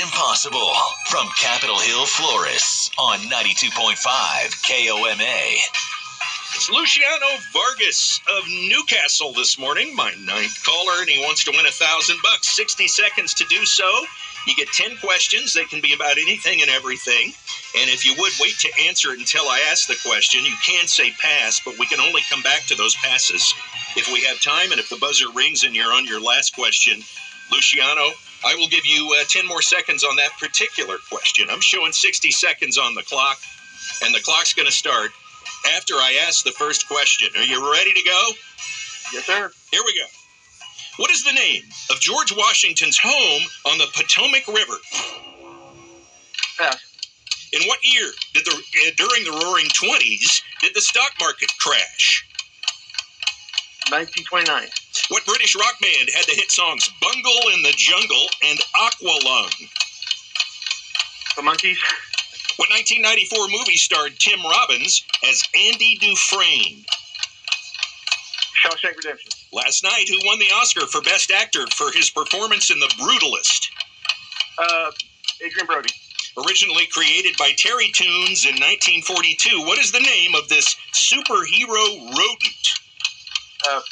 impossible. From Capitol Hill Florists on 92.5 KOMA. It's Luciano Vargas of Newcastle this morning, my ninth caller, and he wants to win $1,000. 60 seconds to do so. You get 10 questions. They can be about anything and everything. And if you would wait to answer it until I ask the question, you can say pass, but we can only come back to those passes if we have time. And if the buzzer rings and you're on your last question, Luciano, I will give you 10 more seconds on that particular question. I'm showing 60 seconds on the clock, and the clock's going to start after I ask the first question. Are you ready to go? Yes, sir. Here we go. What is the name of George Washington's home on the Potomac River? Pass. In what year during the Roaring '20s did the stock market crash? 1929. What British rock band had the hit songs Bungle in the Jungle and Aqualung? The Monkees. What 1994 movie starred Tim Robbins as Andy Dufresne? Shawshank Redemption. Last night, who won the Oscar for Best Actor for his performance in The Brutalist? Adrian Brody. Originally created by Terry Toons in 1942, what is the name of this superhero rodent?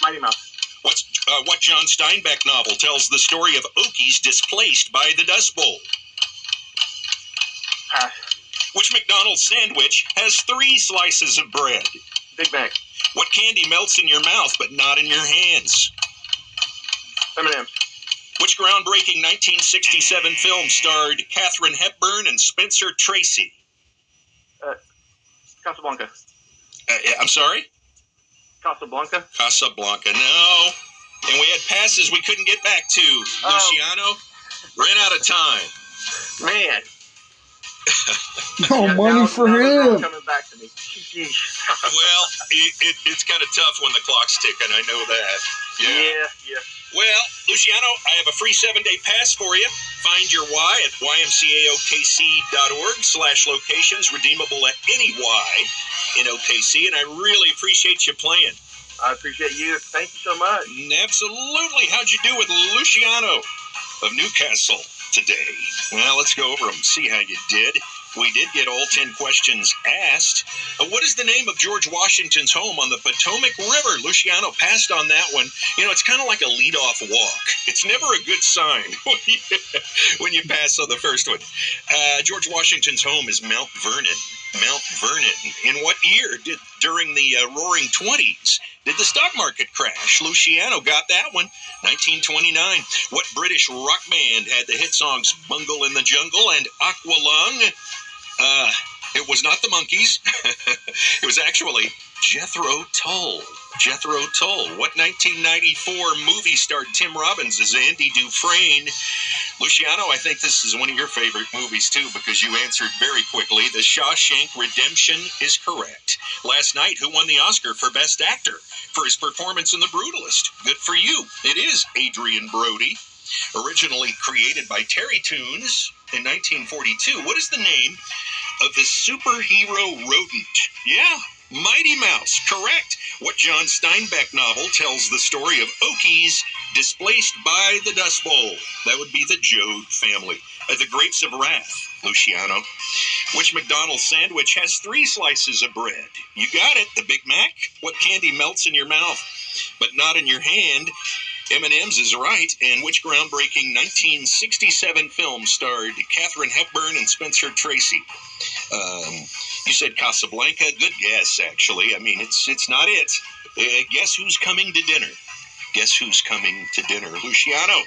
Mighty Mouse. What John Steinbeck novel tells the story of Okies displaced by the Dust Bowl? Pass. Which McDonald's sandwich has 3 slices of bread? Big Mac. What candy melts in your mouth but not in your hands? M&M's. Which groundbreaking 1967 film starred Katharine Hepburn and Spencer Tracy? Casablanca. I'm sorry? Casablanca. Casablanca, no. And we had passes we couldn't get back to. Luciano, ran out of time. Man. No money for him. Coming back to me. Jeez. Well, it's kind of tough when the clock's ticking. I know that. Yeah. Well, Luciano, I have a free 7-day pass for you. Find your Y at ymcaokc.org/locations, redeemable at any Y in OKC, and I really appreciate you playing. I appreciate you. Thank you so much. Absolutely. How'd you do with Luciano of Newcastle today? Well, let's go over them, see how you did. We did get all 10 questions asked. What is the name of George Washington's home on the Potomac River? Luciano passed on that one. You know, it's kind of like a leadoff walk. It's never a good sign when you pass on the first one. George Washington's home is Mount Vernon. Mount Vernon. In what year during the Roaring '20s did the stock market crash? Luciano got that one. 1929. What British rock band had the hit songs Bungle in the Jungle and Aqualung? It was not the Monkees. It was actually Jethro Tull. Jethro Tull. What 1994 movie starred Tim Robbins as Andy Dufresne? Luciano, I think this is one of your favorite movies, too, because you answered very quickly. The Shawshank Redemption is correct. Last night, who won the Oscar for Best Actor for his performance in The Brutalist? Good for you. It is Adrian Brody. Originally created by Terry Toons in 1942. What is the name of the superhero rodent? Yeah, Mighty Mouse. Correct. What John Steinbeck novel tells the story of Okies displaced by the Dust Bowl? That would be the Joad family. The Grapes of Wrath, Luciano. Which McDonald's sandwich has 3 slices of bread? You got it, the Big Mac. What candy melts in your mouth but not in your hand? M&M's is right. And which groundbreaking 1967 film starred Katharine Hepburn and Spencer Tracy? You said Casablanca. Good guess, actually. I mean, it's not it. Guess who's coming to dinner? Guess who's coming to dinner? Luciano,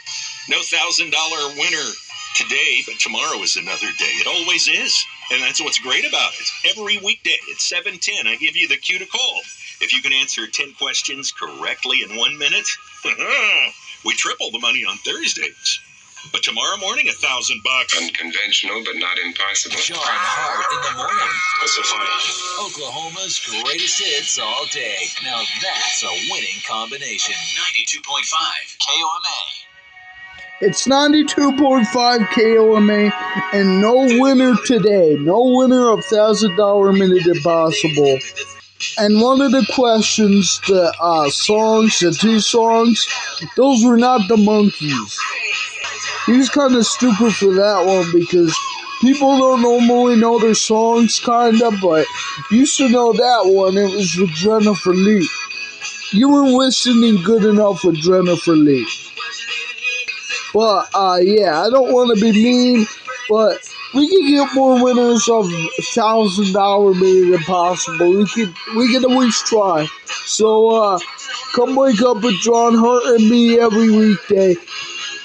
no $1,000 winner today, but tomorrow is another day. It always is. And that's what's great about it. Every weekday at 7:10, I give you the cue to call. If you can answer 10 questions correctly in 1 minute, we triple the money on Thursdays. But tomorrow morning, $1,000. Unconventional, but not impossible. John Hart in the morning. That's a fine. Oklahoma's greatest hits all day. Now that's a winning combination. 92.5 KOMA. It's 92.5 KOMA, and no winner today. No winner of $1,000 Minute Impossible. And one of the questions, the songs, the 2 songs, those were not the Monkees. He's kind of stupid for that one because people don't normally know their songs, kind of, but you should know that one. It was with Jennifer Lee. You weren't listening good enough with Jennifer Lee. But, yeah, I don't want to be mean, but we can get more winners of $1,000 Made It Impossible. We can always try. So, come wake up with John Hunt and me every weekday.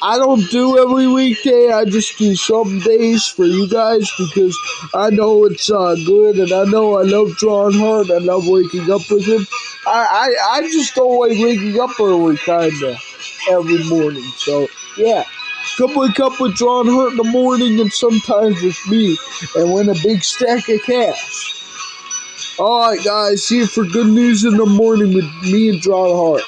I don't do every weekday. I just do some days for you guys because I know it's good, and I know I love John Hart. I love waking up with him. I just don't like waking up early, kinda, every morning. So yeah, come wake up with John Hart in the morning, and sometimes with me, and win a big stack of cash. All right, guys. See you for good news in the morning with me and John Hart.